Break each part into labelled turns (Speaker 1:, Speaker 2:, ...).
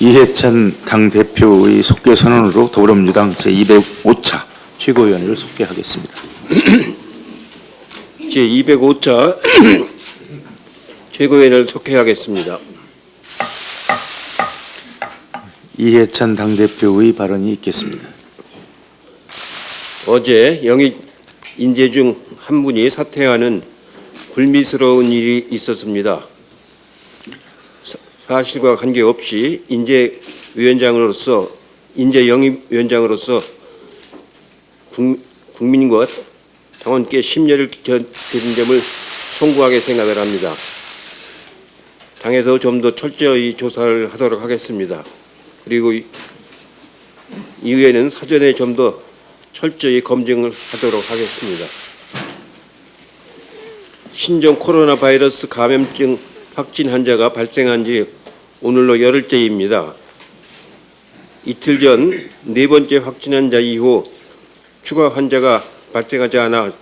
Speaker 1: 이해찬 당대표의 속개 선언으로 더불어민주당 제205차 최고위원을 속개하겠습니다.
Speaker 2: 제205차 최고위원을 속개하겠습니다.
Speaker 1: 이해찬 당대표의 발언이 있겠습니다.
Speaker 2: 어제 영입 인재 중 한 분이 사퇴하는 불미스러운 일이 있었습니다. 사실과 관계없이 인재 영입위원장으로서 국민과 당원께 심려를 드린 점을 송구하게 생각을 합니다. 당에서 좀 더 철저히 조사를 하도록 하겠습니다. 그리고 이후에는 사전에 좀 더 철저히 검증을 하도록 하겠습니다. 신종 코로나 바이러스 감염증 확진 환자가 발생한 지 오늘로 열흘째입니다. 이틀 전 네 번째 확진 환자 이후 추가 환자가 발생하지 않아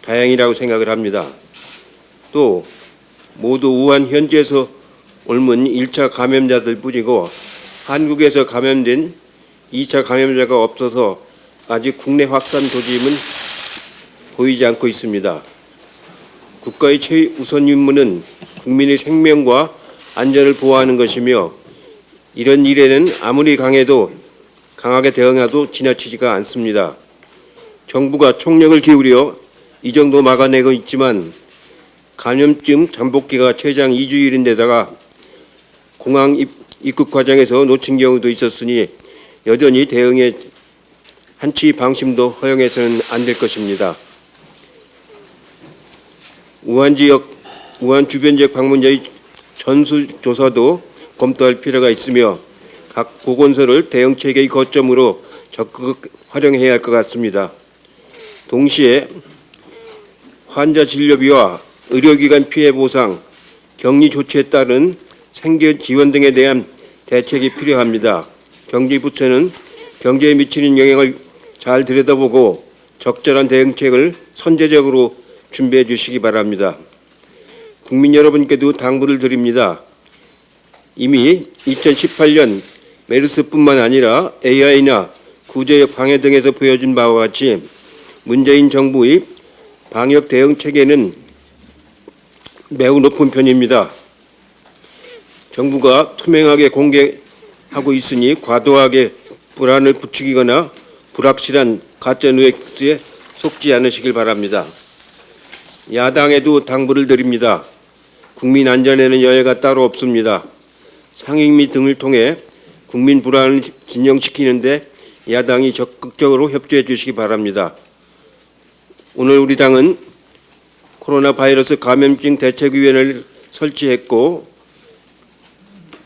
Speaker 2: 다행이라고 생각을 합니다. 또 모두 우한 현지에서 옮은 1차 감염자들 뿐이고 한국에서 감염된 2차 감염자가 없어서 아직 국내 확산 조짐은 보이지 않고 있습니다. 국가의 최우선 임무는 국민의 생명과 안전을 보호하는 것이며 이런 일에는 아무리 강하게 대응해도 지나치지가 않습니다. 정부가 총력을 기울여 이 정도 막아내고 있지만 감염증 잠복기가 최장 2주일인데다가 공항 입국 과정에서 놓친 경우도 있었으니 여전히 대응에 한치 방심도 허용해서는 안 될 것입니다. 우한 주변 지역 방문자의 전수조사도 검토할 필요가 있으며 각 보건소를 대응체계의 거점으로 적극 활용해야 할 것 같습니다. 동시에 환자 진료비와 의료기관 피해 보상, 격리 조치에 따른 생계 지원 등에 대한 대책이 필요합니다. 경제부처는 경제에 미치는 영향을 잘 들여다보고 적절한 대응책을 선제적으로 준비해 주시기 바랍니다. 국민 여러분께도 당부를 드립니다. 이미 2018년 메르스뿐만 아니라 AI나 구제역 방해 등에서 보여준 바와 같이 문재인 정부의 방역 대응 체계는 매우 높은 편입니다. 정부가 투명하게 공개하고 있으니 과도하게 불안을 부추기거나 불확실한 가짜 뉴스에 속지 않으시길 바랍니다. 야당에도 당부를 드립니다. 국민 안전에는 여해가 따로 없습니다. 상임위 등을 통해 국민 불안을 진정시키는데 야당이 적극적으로 협조해 주시기 바랍니다. 오늘 우리 당은 코로나 바이러스 감염증 대책위원회를 설치했고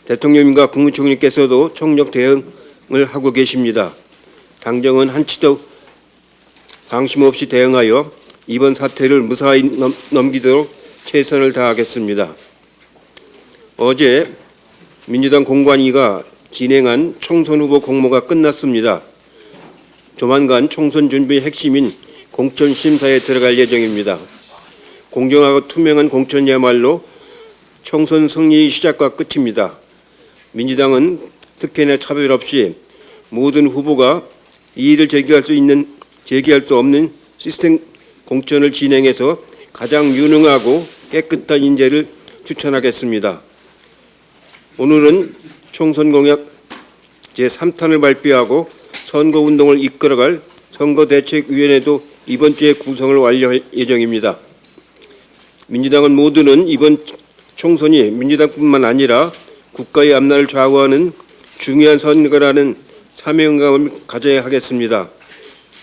Speaker 2: 대통령님과 국무총리께서도 총력 대응을 하고 계십니다. 당정은 한치도 방심 없이 대응하여 이번 사태를 무사히 넘기도록 최선을 다하겠습니다. 어제 민주당 공관위가 진행한 총선 후보 공모가 끝났습니다. 조만간 총선 준비의 핵심인 공천 심사에 들어갈 예정입니다. 공정하고 투명한 공천이야말로 총선 승리의 시작과 끝입니다. 민주당은 특혜나 차별 없이 모든 후보가 이의를 제기할 수 없는 시스템 공천을 진행해서 가장 유능하고 깨끗한 인재를 추천하겠습니다. 오늘은 총선 공약 제3탄을 발표하고 선거운동을 이끌어갈 선거대책위원회도 이번 주에 구성을 완료할 예정입니다. 민주당은 모두는 이번 총선이 민주당뿐만 아니라 국가의 앞날을 좌우하는 중요한 선거라는 사명감을 가져야 하겠습니다.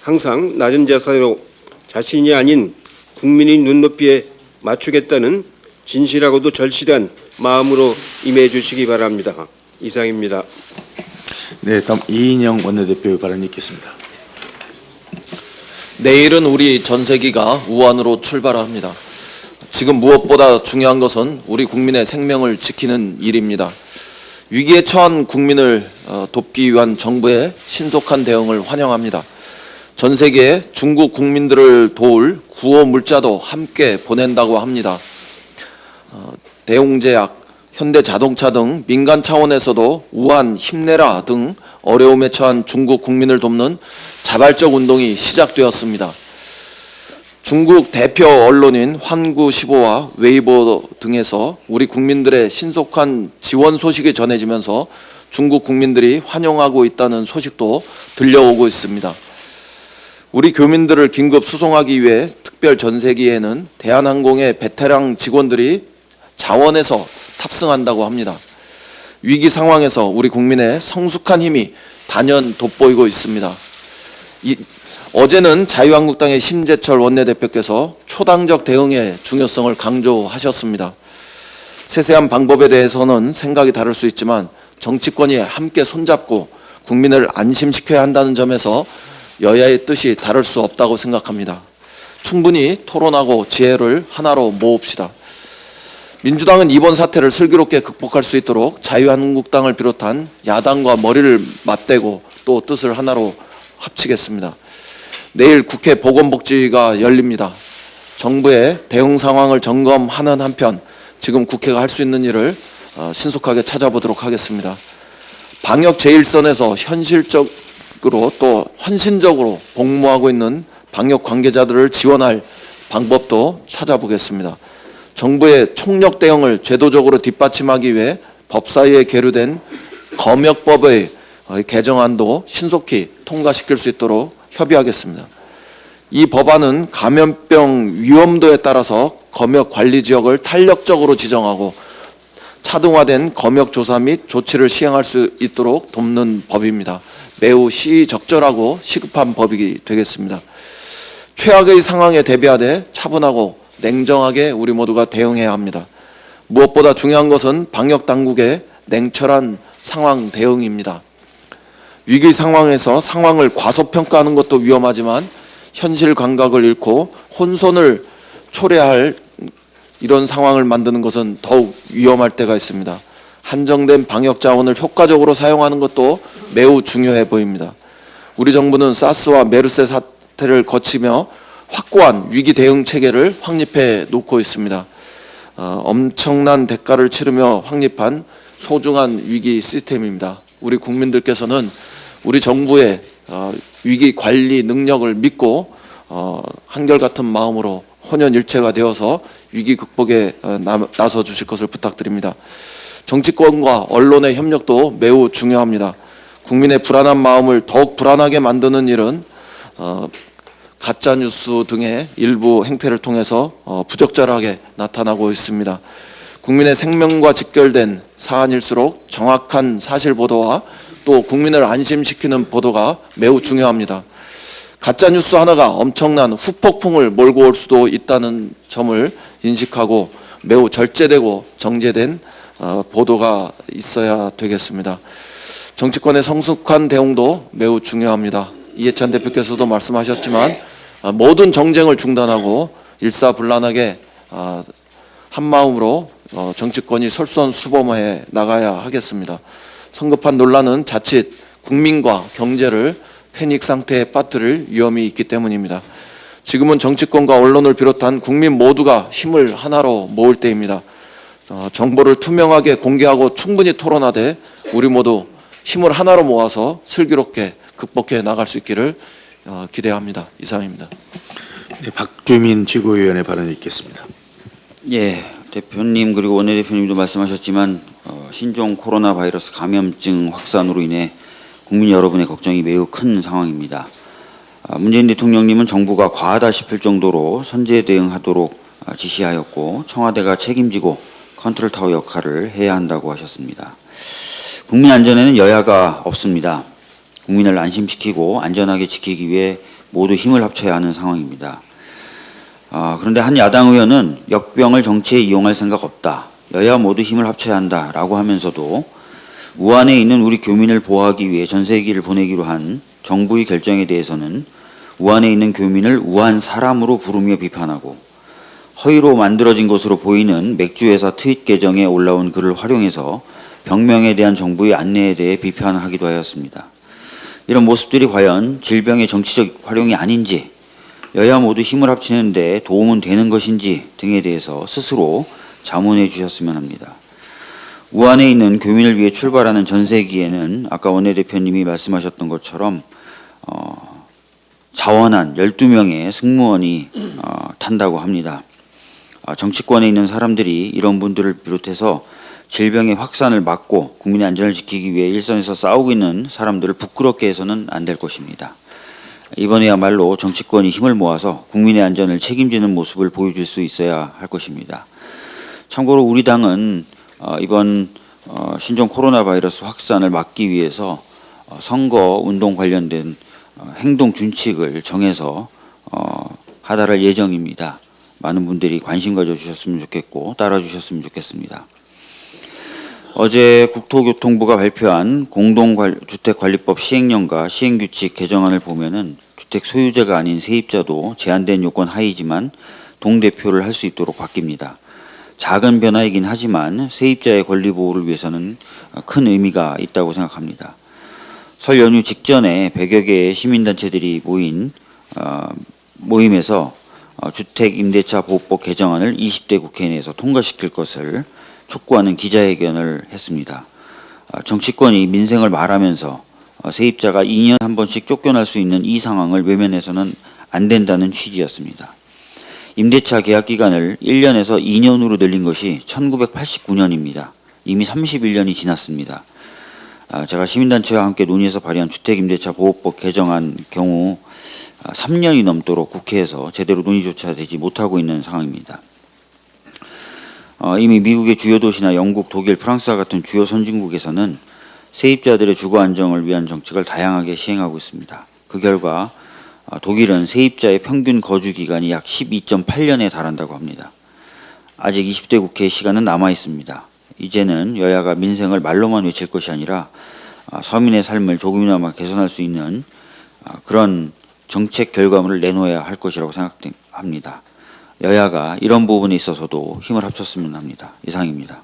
Speaker 2: 항상 낮은 자세로 자신이 아닌 국민의 눈높이에 맞추겠다는 진실하고도 절실한 마음으로 임해 주시기 바랍니다. 이상입니다.
Speaker 1: 네, 다음 이인영 원내대표의 발언이 있겠습니다.
Speaker 3: 내일은 우리 전세기가 우한으로 출발합니다. 지금 무엇보다 중요한 것은 우리 국민의 생명을 지키는 일입니다. 위기에 처한 국민을 돕기 위한 정부의 신속한 대응을 환영합니다. 전 세계 중국 국민들을 도울 구호 물자도 함께 보낸다고 합니다. 대웅제약, 현대자동차 등 민간 차원에서도 우한 힘내라 등 어려움에 처한 중국 국민을 돕는 자발적 운동이 시작되었습니다. 중국 대표 언론인 환구15와 웨이보 등에서 우리 국민들의 신속한 지원 소식이 전해지면서 중국 국민들이 환영하고 있다는 소식도 들려오고 있습니다. 우리 교민들을 긴급 수송하기 위해 특별 전세기에는 대한항공의 베테랑 직원들이 자원해서 탑승한다고 합니다. 위기 상황에서 우리 국민의 성숙한 힘이 단연 돋보이고 있습니다. 어제는 자유한국당의 심재철 원내대표께서 초당적 대응의 중요성을 강조하셨습니다. 세세한 방법에 대해서는 생각이 다를 수 있지만 정치권이 함께 손잡고 국민을 안심시켜야 한다는 점에서 여야의 뜻이 다를 수 없다고 생각합니다. 충분히 토론하고 지혜를 하나로 모읍시다. 민주당은 이번 사태를 슬기롭게 극복할 수 있도록 자유한국당을 비롯한 야당과 머리를 맞대고 또 뜻을 하나로 합치겠습니다. 내일 국회 보건복지위가 열립니다. 정부의 대응 상황을 점검하는 한편 지금 국회가 할 수 있는 일을 신속하게 찾아보도록 하겠습니다. 방역 제1선에서 현실적으로 또 헌신적으로 복무하고 있는 방역 관계자들을 지원할 방법도 찾아보겠습니다. 정부의 총력 대응을 제도적으로 뒷받침하기 위해 법사위에 계류된 검역법의 개정안도 신속히 통과시킬 수 있도록 협의하겠습니다. 이 법안은 감염병 위험도에 따라서 검역 관리 지역을 탄력적으로 지정하고 차등화된 검역 조사 및 조치를 시행할 수 있도록 돕는 법입니다. 매우 시적절하고 시급한 법이 되겠습니다. 최악의 상황에 대비하되 차분하고 냉정하게 우리 모두가 대응해야 합니다. 무엇보다 중요한 것은 방역 당국의 냉철한 상황 대응입니다. 위기 상황에서 상황을 과소평가하는 것도 위험하지만 현실 감각을 잃고 혼선을 초래할 이런 상황을 만드는 것은 더욱 위험할 때가 있습니다. 한정된 방역 자원을 효과적으로 사용하는 것도 매우 중요해 보입니다. 우리 정부는 사스와 메르스 사태를 거치며 확고한 위기 대응 체계를 확립해 놓고 있습니다. 엄청난 대가를 치르며 확립한 소중한 위기 시스템입니다. 우리 국민들께서는 우리 정부의 위기 관리 능력을 믿고 한결같은 마음으로 혼연일체가 되어서 위기 극복에 나서 주실 것을 부탁드립니다. 정치권과 언론의 협력도 매우 중요합니다. 국민의 불안한 마음을 더욱 불안하게 만드는 일은 가짜뉴스 등의 일부 행태를 통해서 부적절하게 나타나고 있습니다. 국민의 생명과 직결된 사안일수록 정확한 사실 보도와 또 국민을 안심시키는 보도가 매우 중요합니다. 가짜뉴스 하나가 엄청난 후폭풍을 몰고 올 수도 있다는 점을 인식하고 매우 절제되고 정제된 보도가 있어야 되겠습니다. 정치권의 성숙한 대응도 매우 중요합니다. 이해찬 대표께서도 말씀하셨지만 모든 정쟁을 중단하고 일사불란하게 한마음으로 정치권이 솔선수범해 나가야 하겠습니다. 성급한 논란은 자칫 국민과 경제를 패닉 상태에 빠뜨릴 위험이 있기 때문입니다. 지금은 정치권과 언론을 비롯한 국민 모두가 힘을 하나로 모을 때입니다. 정보를 투명하게 공개하고 충분히 토론하되 우리 모두 힘을 하나로 모아서 슬기롭게 극복해 나갈 수 있기를 기대합니다. 이상입니다.
Speaker 1: 네, 박주민 최고위원의 발언이 있겠습니다.
Speaker 4: 예, 대표님 그리고 원내대표님도 말씀하셨지만 신종 코로나 바이러스 감염증 확산으로 인해 국민 여러분의 걱정이 매우 큰 상황입니다. 문재인 대통령님은 정부가 과하다 싶을 정도로 선제 대응하도록 지시하였고 청와대가 책임지고 컨트롤타워 역할을 해야 한다고 하셨습니다. 국민 안전에는 여야가 없습니다. 국민을 안심시키고 안전하게 지키기 위해 모두 힘을 합쳐야 하는 상황입니다. 그런데 한 야당 의원은 역병을 정치에 이용할 생각 없다. 여야 모두 힘을 합쳐야 한다라고 하면서도 우한에 있는 우리 교민을 보호하기 위해 전세기를 보내기로 한 정부의 결정에 대해서는 우한에 있는 교민을 우한 사람으로 부르며 비판하고, 허위로 만들어진 것으로 보이는 맥주회사 트윗 계정에 올라온 글을 활용해서 병명에 대한 정부의 안내에 대해 비판하기도 하였습니다. 이런 모습들이 과연 질병의 정치적 활용이 아닌지, 여야 모두 힘을 합치는 데 도움은 되는 것인지 등에 대해서 스스로 자문해 주셨으면 합니다. 우한에 있는 교민을 위해 출발하는 전세기에는 아까 원내대표님이 말씀하셨던 것처럼 자원한 12명의 승무원이 탄다고 합니다. 정치권에 있는 사람들이 이런 분들을 비롯해서 질병의 확산을 막고 국민의 안전을 지키기 위해 일선에서 싸우고 있는 사람들을 부끄럽게 해서는 안 될 것입니다. 이번에야말로 정치권이 힘을 모아서 국민의 안전을 책임지는 모습을 보여줄 수 있어야 할 것입니다. 참고로 우리 당은 이번 신종 코로나 바이러스 확산을 막기 위해서 선거 운동 관련된 행동 준칙을 정해서 하달할 예정입니다. 많은 분들이 관심 가져주셨으면 좋겠고 따라주셨으면 좋겠습니다. 어제 국토교통부가 발표한 공동주택관리법 시행령과 시행규칙 개정안을 보면은 주택 소유자가 아닌 세입자도 제한된 요건 하이지만 동대표를 할 수 있도록 바뀝니다. 작은 변화이긴 하지만 세입자의 권리 보호를 위해서는 큰 의미가 있다고 생각합니다. 설 연휴 직전에 100여 개의 시민단체들이 모인 모임에서 주택임대차 보호법 개정안을 20대 국회 내에서 통과시킬 것을 촉구하는 기자회견을 했습니다. 정치권이 민생을 말하면서 세입자가 2년에 한 번씩 쫓겨날 수 있는 이 상황을 외면해서는 안 된다는 취지였습니다. 임대차 계약 기간을 1년에서 2년으로 늘린 것이 1989년입니다. 이미 31년이 지났습니다. 제가 시민단체와 함께 논의해서 발의한 주택임대차 보호법 개정안 경우 3년이 넘도록 국회에서 제대로 논의조차 되지 못하고 있는 상황입니다. 이미 미국의 주요 도시나 영국, 독일, 프랑스와 같은 주요 선진국에서는 세입자들의 주거 안정을 위한 정책을 다양하게 시행하고 있습니다. 그 결과 독일은 세입자의 평균 거주 기간이 약 12.8년에 달한다고 합니다. 아직 20대 국회의 시간은 남아 있습니다. 이제는 여야가 민생을 말로만 외칠 것이 아니라 서민의 삶을 조금이나마 개선할 수 있는 그런 정책 결과물을 내놓아야 할 것이라고 생각합니다. 여야가 이런 부분에 있어서도 힘을 합쳤으면 합니다. 이상입니다.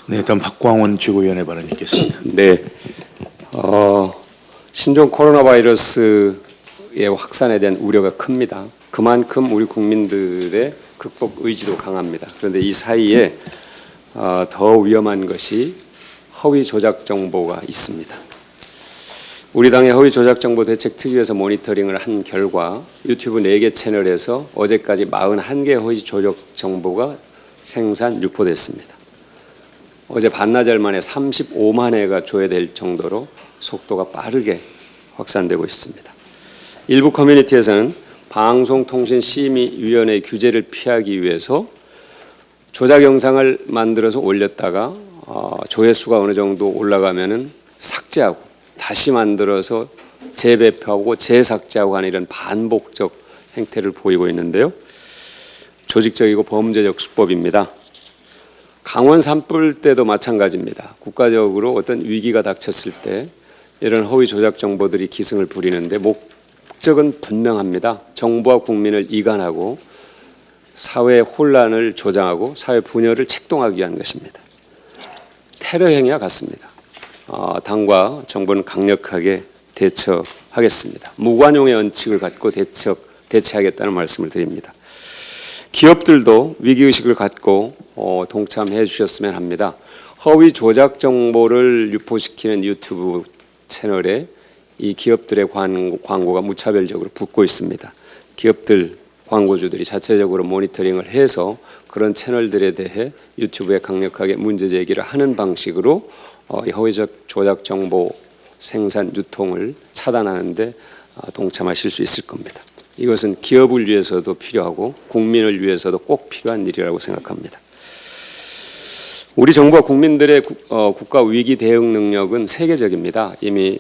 Speaker 1: 네, 일단 박광원 최고위원의 발언이 있겠습니다.
Speaker 5: 네, 신종 코로나 바이러스의 확산에 대한 우려가 큽니다. 그만큼 우리 국민들의 극복 의지도 강합니다. 그런데 이 사이에 더 위험한 것이 허위 조작 정보가 있습니다. 우리 당의 허위 조작 정보 대책 특위에서 모니터링을 한 결과 유튜브 4개 채널에서 어제까지 41개 허위 조작 정보가 생산 유포됐습니다. 어제 반나절 만에 35만 회가 조회될 정도로 속도가 빠르게 확산되고 있습니다. 일부 커뮤니티에서는 방송통신심의위원회의 규제를 피하기 위해서 조작 영상을 만들어서 올렸다가 조회수가 어느 정도 올라가면은 삭제하고 다시 만들어서 재배표하고 재삭제하고 하는 이런 반복적 행태를 보이고 있는데요. 조직적이고 범죄적 수법입니다. 강원 산불 때도 마찬가지입니다. 국가적으로 어떤 위기가 닥쳤을 때 이런 허위 조작 정보들이 기승을 부리는데 목적은 분명합니다. 정부와 국민을 이간하고 사회 혼란을 조장하고 사회 분열을 책동하기 위한 것입니다. 테러 행위와 같습니다. 당과 정부는 강력하게 대처하겠습니다. 무관용의 원칙을 갖고 대처하겠다는 말씀을 드립니다. 기업들도 위기의식을 갖고 동참해 주셨으면 합니다. 허위 조작 정보를 유포시키는 유튜브 채널에 이 기업들의 광고가 무차별적으로 붙고 있습니다. 기업들, 광고주들이 자체적으로 모니터링을 해서 그런 채널들에 대해 유튜브에 강력하게 문제 제기를 하는 방식으로 허위 조작 정보 생산, 유통을 차단하는 데 동참하실 수 있을 겁니다. 이것은 기업을 위해서도 필요하고 국민을 위해서도 꼭 필요한 일이라고 생각합니다. 우리 정부와 국민들의 국가 위기 대응 능력은 세계적입니다. 이미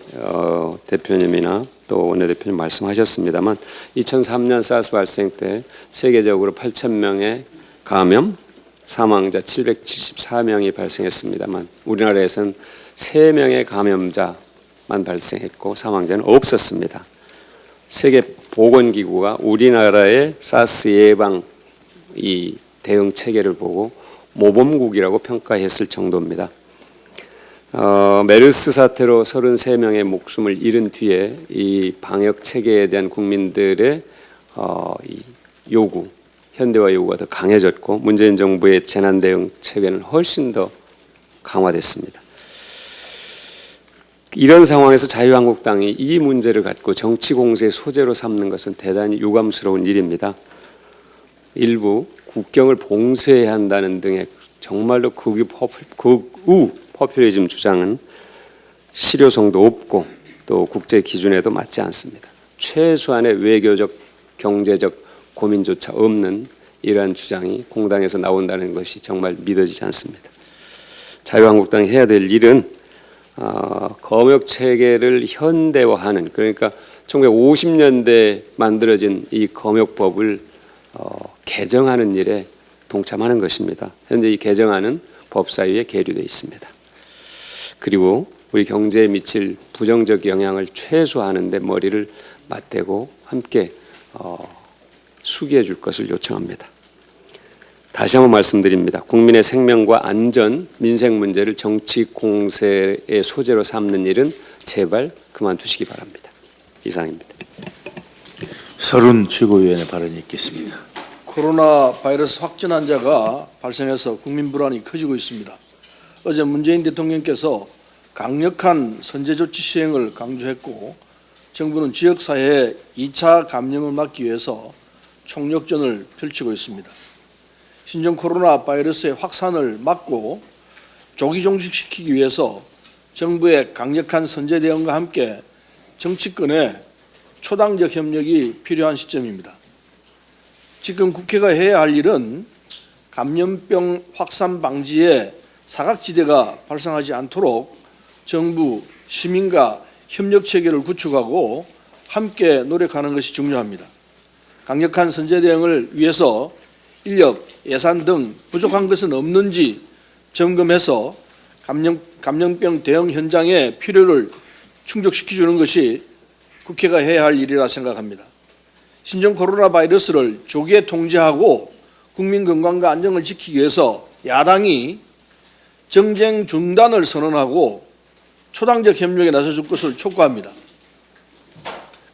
Speaker 5: 대표님이나 또 원내대표님 말씀하셨습니다만 2003년 사스 발생 때 세계적으로 8,000명의 감염, 사망자 774명이 발생했습니다만 우리나라에서는 3명의 감염자만 발생했고 사망자는 없었습니다. 세계보건기구가 우리나라의 사스 예방 이 대응 체계를 보고 모범국이라고 평가했을 정도입니다. 메르스 사태로 33명의 목숨을 잃은 뒤에 이 방역 체계에 대한 국민들의 이 요구, 현대화 요구가 더 강해졌고 문재인 정부의 재난 대응 체계는 훨씬 더 강화됐습니다. 이런 상황에서 자유한국당이 이 문제를 갖고 정치 공세의 소재로 삼는 것은 대단히 유감스러운 일입니다. 일부 국경을 봉쇄해야 한다는 등의 정말로 극우 포퓰리즘 주장은 실효성도 없고 또 국제 기준에도 맞지 않습니다. 최소한의 외교적, 경제적 고민조차 없는 이러한 주장이 공당에서 나온다는 것이 정말 믿어지지 않습니다. 자유한국당이 해야 될 일은 검역 체계를 현대화하는, 그러니까 1950년대에 만들어진 이 검역법을 개정하는 일에 동참하는 것입니다. 현재 이 개정안은 법사위에 계류되어 있습니다. 그리고 우리 경제에 미칠 부정적 영향을 최소화하는 데 머리를 맞대고 함께 수기해 줄 것을 요청합니다. 다시 한번 말씀드립니다. 국민의 생명과 안전, 민생 문제를 정치 공세의 소재로 삼는 일은 제발 그만두시기 바랍니다. 이상입니다.
Speaker 1: 서른 최고위원의 발언이 있겠습니다.
Speaker 6: 코로나 바이러스 확진 환자가 발생해서 국민 불안이 커지고 있습니다. 어제 문재인 대통령께서 강력한 선제 조치 시행을 강조했고 정부는 지역사회의 2차 감염을 막기 위해서 총력전을 펼치고 있습니다. 신종 코로나 바이러스의 확산을 막고 조기 종식시키기 위해서 정부의 강력한 선제 대응과 함께 정치권의 초당적 협력이 필요한 시점입니다. 지금 국회가 해야 할 일은 감염병 확산 방지에 사각지대가 발생하지 않도록 정부, 시민과 협력 체계를 구축하고 함께 노력하는 것이 중요합니다. 강력한 선제 대응을 위해서 인력, 예산 등 부족한 것은 없는지 점검해서 감염병 대응 현장의 필요를 충족시켜주는 것이 국회가 해야 할 일이라 생각합니다. 신종 코로나 바이러스를 조기에 통제하고 국민 건강과 안정을 지키기 위해서 야당이 정쟁 중단을 선언하고 초당적 협력에 나서줄 것을 촉구합니다.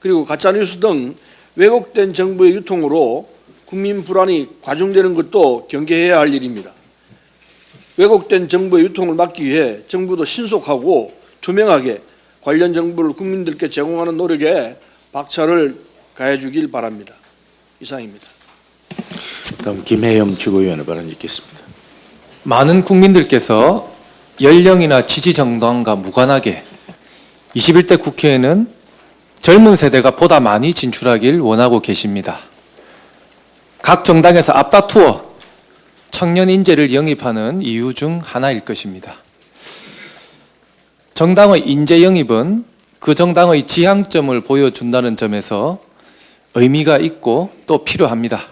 Speaker 6: 그리고 가짜뉴스 등 왜곡된 정보의 유통으로 국민 불안이 과중되는 것도 경계해야 할 일입니다. 왜곡된 정보의 유통을 막기 위해 정부도 신속하고 투명하게 관련 정보를 국민들께 제공하는 노력에 박차를 가해주길 바랍니다. 이상입니다.
Speaker 1: 다음 김혜영 최고위원의 발언이 있겠습니다.
Speaker 7: 많은 국민들께서 연령이나 지지 정당과 무관하게 21대 국회에는 젊은 세대가 보다 많이 진출하길 원하고 계십니다. 각 정당에서 앞다투어 청년 인재를 영입하는 이유 중 하나일 것입니다. 정당의 인재 영입은 그 정당의 지향점을 보여준다는 점에서 의미가 있고 또 필요합니다.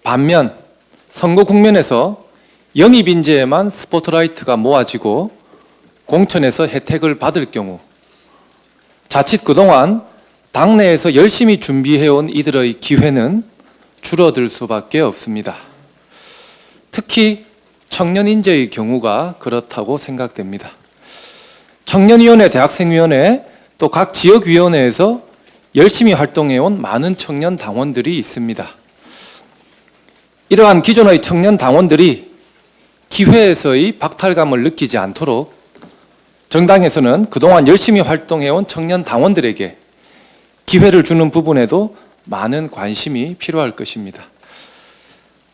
Speaker 7: 반면 선거 국면에서 영입 인재에만 스포트라이트가 모아지고 공천에서 혜택을 받을 경우 자칫 그동안 당내에서 열심히 준비해온 이들의 기회는 줄어들 수밖에 없습니다. 특히 청년 인재의 경우가 그렇다고 생각됩니다. 청년위원회, 대학생위원회, 또 각 지역위원회에서 열심히 활동해온 많은 청년 당원들이 있습니다. 이러한 기존의 청년 당원들이 기회에서의 박탈감을 느끼지 않도록 정당에서는 그동안 열심히 활동해온 청년 당원들에게 기회를 주는 부분에도 많은 관심이 필요할 것입니다.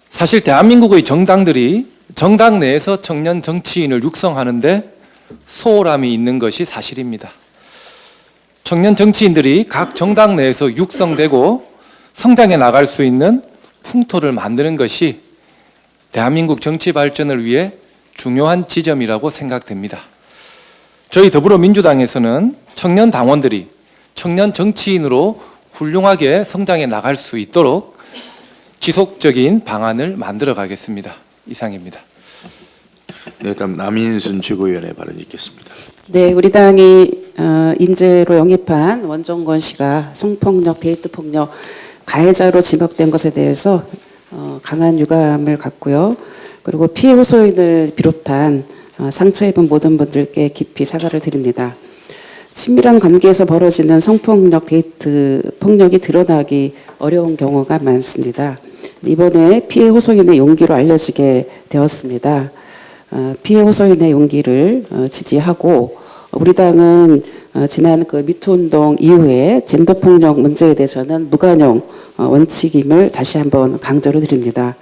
Speaker 7: 사실 대한민국의 정당들이 정당 내에서 청년 정치인을 육성하는 데 소홀함이 있는 것이 사실입니다. 청년 정치인들이 각 정당 내에서 육성되고 성장해 나갈 수 있는 풍토를 만드는 것이 대한민국 정치 발전을 위해 중요한 지점이라고 생각됩니다. 저희 더불어민주당에서는 청년 당원들이 청년 정치인으로 훌륭하게 성장해 나갈 수 있도록 지속적인 방안을 만들어 가겠습니다. 이상입니다.
Speaker 1: 네, 다음 남인순 최고위원의 발언이 있겠습니다.
Speaker 8: 네, 우리 당이 인재로 영입한 원정건 씨가 성폭력, 데이트 폭력 가해자로 지목된 것에 대해서 강한 유감을 갖고요. 그리고 피해 호소인을 비롯한 상처 입은 모든 분들께 깊이 사과를 드립니다. 친밀한 관계에서 벌어지는 성폭력, 데이트 폭력이 드러나기 어려운 경우가 많습니다. 이번에 피해 호소인의 용기로 알려지게 되었습니다. 피해 호소인의 용기를 지지하고 우리 당은 지난 그 미투 운동 이후에 젠더 폭력 문제에 대해서는 무관용 원칙임을 다시 한번 강조를 드립니다.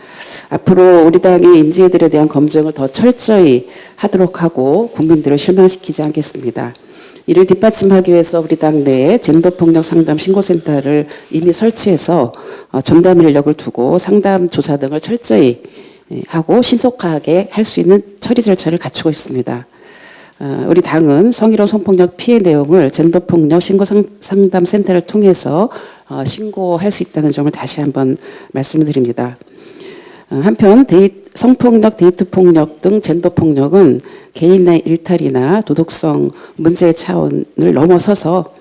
Speaker 8: 앞으로 우리 당이 인재들에 대한 검증을 더 철저히 하도록 하고 국민들을 실망시키지 않겠습니다. 이를 뒷받침하기 위해서 우리 당 내에 젠더 폭력 상담 신고센터를 이미 설치해서 전담 인력을 두고 상담 조사 등을 철저히 하고 신속하게 할 수 있는 처리 절차를 갖추고 있습니다. 우리 당은 성희롱 성폭력 피해 내용을 젠더폭력 신고상담센터를 통해서 신고할 수 있다는 점을 다시 한번 말씀을 드립니다. 한편 성폭력, 데이트폭력 등 젠더폭력은 개인의 일탈이나 도덕성 문제의 차원을 넘어서서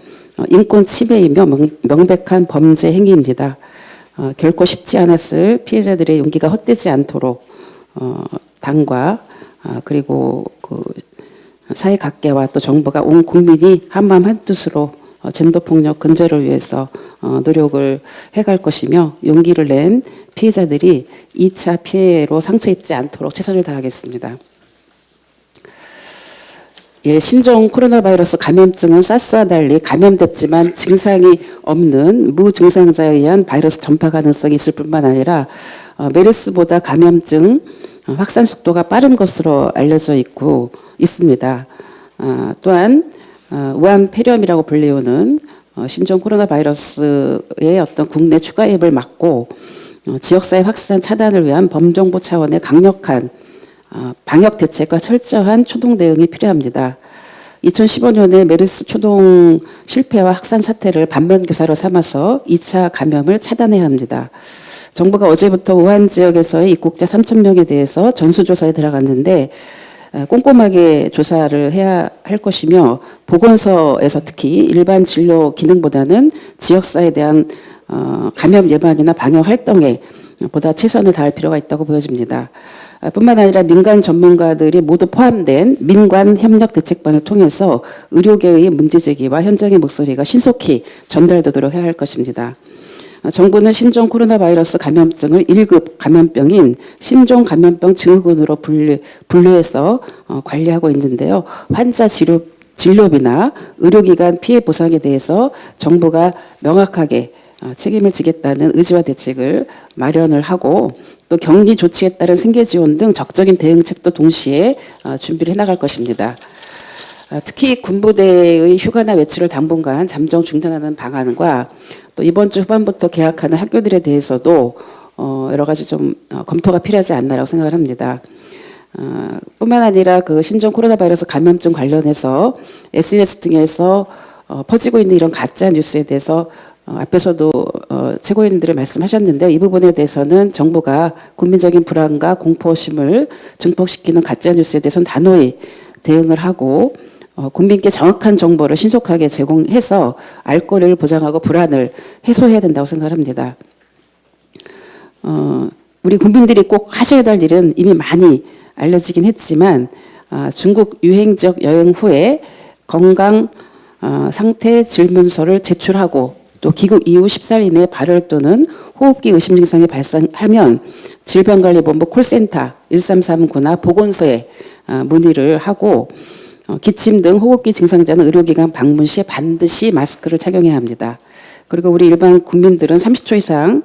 Speaker 8: 인권 침해이며 명백한 범죄 행위입니다. 결코 쉽지 않았을 피해자들의 용기가 헛되지 않도록 당과 그리고 그 사회 각계와 또 정부가 온 국민이 한마음 한뜻으로 젠더 폭력 근절을 위해서 노력을 해갈 것이며 용기를 낸 피해자들이 2차 피해로 상처 입지 않도록 최선을 다하겠습니다. 예, 신종 코로나 바이러스 감염증은 사스와 달리 감염됐지만 증상이 없는 무증상자에 의한 바이러스 전파 가능성이 있을 뿐만 아니라 메르스보다 감염증 확산 속도가 빠른 것으로 알려져 있습니다. 또한 우한 폐렴이라고 불리우는 신종 코로나 바이러스의 어떤 국내 추가 유입을 막고 지역사회 확산 차단을 위한 범정부 차원의 강력한 방역 대책과 철저한 초동 대응이 필요합니다. 2015년에 메르스 초동 실패와 확산 사태를 반면교사로 삼아서 2차 감염을 차단해야 합니다. 정부가 어제부터 우한 지역에서의 입국자 3,000명에 대해서 전수조사에 들어갔는데 꼼꼼하게 조사를 해야 할 것이며 보건소에서 특히 일반 진료 기능보다는 지역사회에 대한 감염 예방이나 방역 활동에 보다 최선을 다할 필요가 있다고 보여집니다. 뿐만 아니라 민간 전문가들이 모두 포함된 민관 협력 대책반을 통해서 의료계의 문제제기와 현장의 목소리가 신속히 전달되도록 해야 할 것입니다. 정부는 신종 코로나 바이러스 감염증을 1급 감염병인 신종 감염병 증후군으로 분류해서 관리하고 있는데요. 환자 진료비나 의료기관 피해 보상에 대해서 정부가 명확하게 책임을 지겠다는 의지와 대책을 마련을 하고 또 격리 조치에 따른 생계 지원 등 적극적인 대응책도 동시에 준비를 해나갈 것입니다. 특히 군부대의 휴가나 외출을 당분간 잠정 중단하는 방안과 또 이번 주 후반부터 개학하는 학교들에 대해서도 여러 가지 좀 검토가 필요하지 않나라고 생각을 합니다. 뿐만 아니라 그 신종 코로나 바이러스 감염증 관련해서 SNS 등에서 퍼지고 있는 이런 가짜 뉴스에 대해서 앞에서도 최고위원들이 말씀하셨는데 이 부분에 대해서는 정부가 국민적인 불안과 공포심을 증폭시키는 가짜 뉴스에 대해서는 단호히 대응을 하고 국민께 정확한 정보를 신속하게 제공해서 알 권리를 보장하고 불안을 해소해야 된다고 생각합니다. 우리 국민들이 꼭 하셔야 될 일은 이미 많이 알려지긴 했지만 중국 유행 지역 여행 후에 건강 상태 질문서를 제출하고 또 귀국 이후 14일 이내에 발열 또는 호흡기 의심 증상이 발생하면 질병관리본부 콜센터 1339나 보건소에 문의를 하고 기침 등 호흡기 증상자는 의료기관 방문 시에 반드시 마스크를 착용해야 합니다. 그리고 우리 일반 국민들은 30초 이상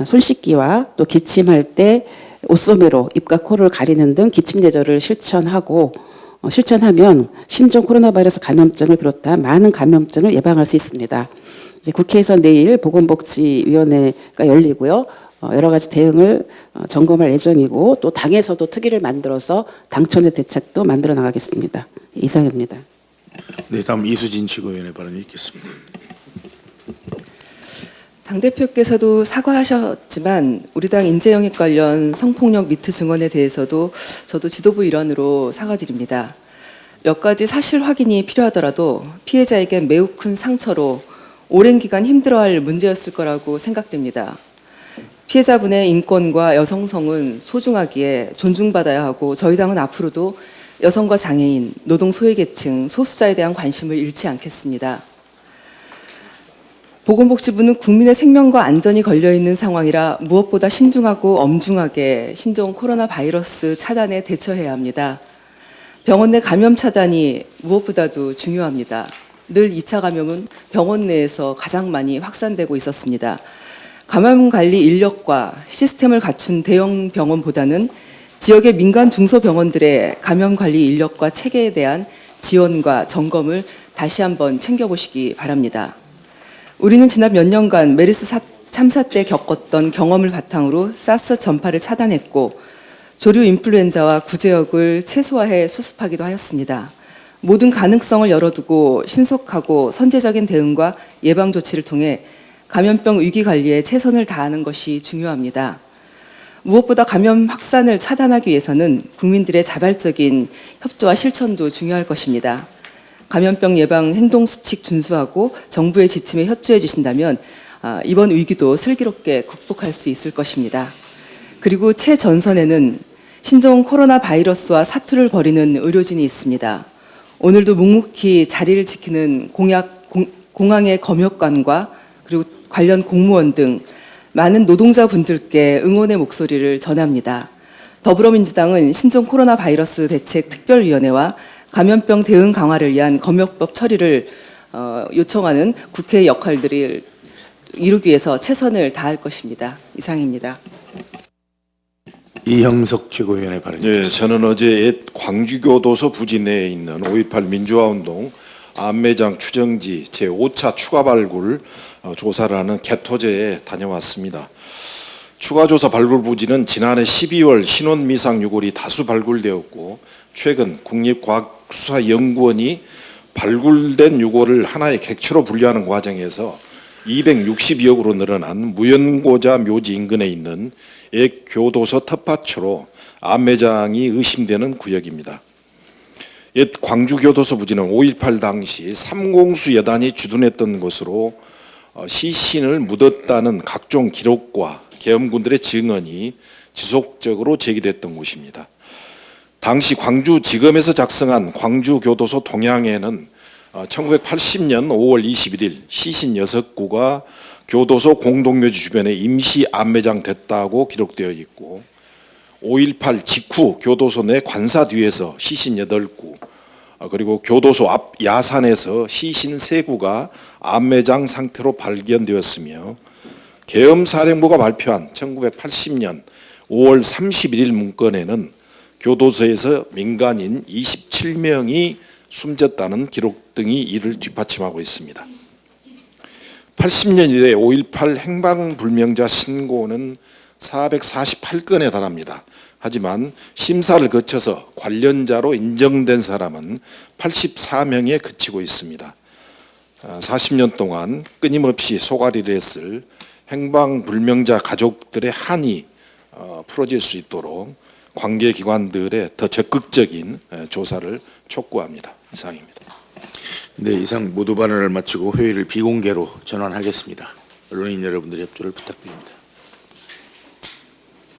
Speaker 8: 손 씻기와 또 기침할 때 옷소매로 입과 코를 가리는 등 기침 예절을 실천하면 신종 코로나 바이러스 감염증을 비롯한 많은 감염증을 예방할 수 있습니다. 이제 국회에서 내일 보건복지위원회가 열리고요. 여러 가지 대응을 점검할 예정이고 또 당에서도 특위를 만들어서 당초의 대책도 만들어 나가겠습니다. 이상입니다.
Speaker 1: 네, 다음 이수진 최고위원의 발언이 있겠습니다.
Speaker 9: 당대표께서도 사과하셨지만 우리 당 인재영입 관련 성폭력 미투 증언에 대해서도 저도 지도부 일원으로 사과드립니다. 몇 가지 사실 확인이 필요하더라도 피해자에겐 매우 큰 상처로 오랜 기간 힘들어할 문제였을 거라고 생각됩니다. 피해자분의 인권과 여성성은 소중하기에 존중받아야 하고 저희 당은 앞으로도 여성과 장애인, 노동 소외계층, 소수자에 대한 관심을 잃지 않겠습니다. 보건복지부는 국민의 생명과 안전이 걸려있는 상황이라 무엇보다 신중하고 엄중하게 신종 코로나 바이러스 차단에 대처해야 합니다. 병원 내 감염 차단이 무엇보다도 중요합니다. 늘 2차 감염은 병원 내에서 가장 많이 확산되고 있었습니다. 감염 관리 인력과 시스템을 갖춘 대형 병원보다는 지역의 민간 중소병원들의 감염 관리 인력과 체계에 대한 지원과 점검을 다시 한번 챙겨보시기 바랍니다. 우리는 지난 몇 년간 메르스 참사 때 겪었던 경험을 바탕으로 사스 전파를 차단했고 조류 인플루엔자와 구제역을 최소화해 수습하기도 하였습니다. 모든 가능성을 열어두고 신속하고 선제적인 대응과 예방 조치를 통해 감염병 위기 관리에 최선을 다하는 것이 중요합니다. 무엇보다 감염 확산을 차단하기 위해서는 국민들의 자발적인 협조와 실천도 중요할 것입니다. 감염병 예방 행동 수칙 준수하고 정부의 지침에 협조해 주신다면 이번 위기도 슬기롭게 극복할 수 있을 것입니다. 그리고 최전선에는 신종 코로나 바이러스와 사투를 벌이는 의료진이 있습니다. 오늘도 묵묵히 자리를 지키는 공항의 검역관과 그리고 관련 공무원 등 많은 노동자분들께 응원의 목소리를 전합니다. 더불어민주당은 신종 코로나 바이러스 대책 특별위원회와 감염병 대응 강화를 위한 검역법 처리를 요청하는 국회의 역할들을 이루기 위해서 최선을 다할 것입니다. 이상입니다.
Speaker 1: 이형석 최고위원의 발언입니다.
Speaker 10: 네, 저는 어제 옛 광주교도소 부지 내에 있는 5.18 민주화운동 안매장 추정지 제5차 추가 발굴 조사를 하는 개토제에 다녀왔습니다. 추가 조사 발굴 부지는 지난해 12월 신원 미상 유골이 다수 발굴되었고 최근 국립과학수사연구원이 발굴된 유골을 하나의 객체로 분류하는 과정에서 262억으로 늘어난 무연고자 묘지 인근에 있는 옛 교도소 텃밭으로 안매장이 의심되는 구역입니다. 옛 광주교도소 부지는 5.18 당시 삼공수 여단이 주둔했던 곳으로 시신을 묻었다는 각종 기록과 계엄군들의 증언이 지속적으로 제기됐던 곳입니다. 당시 광주지검에서 작성한 광주교도소 동향에는 1980년 5월 21일 시신 6구가 교도소 공동묘지 주변에 임시 안매장 됐다고 기록되어 있고 5.18 직후 교도소 내 관사 뒤에서 시신 8구 그리고 교도소 앞 야산에서 시신 3구가 안매장 상태로 발견되었으며 계엄사령부가 발표한 1980년 5월 31일 문건에는 교도소에서 민간인 27명이 숨졌다는 기록 등이 이를 뒷받침하고 있습니다. 80년 이래 5.18 행방불명자 신고는 448건에 달합니다. 하지만 심사를 거쳐서 관련자로 인정된 사람은 84명에 그치고 있습니다. 40년 동안 끊임없이 소가리를 했을 행방불명자 가족들의 한이 풀어질 수 있도록 관계기관들의 더 적극적인 조사를 촉구합니다. 이상입니다.
Speaker 1: 네, 이상 모두 발언을 마치고 회의를 비공개로 전환하겠습니다. 언론인 여러분들의 협조를 부탁드립니다.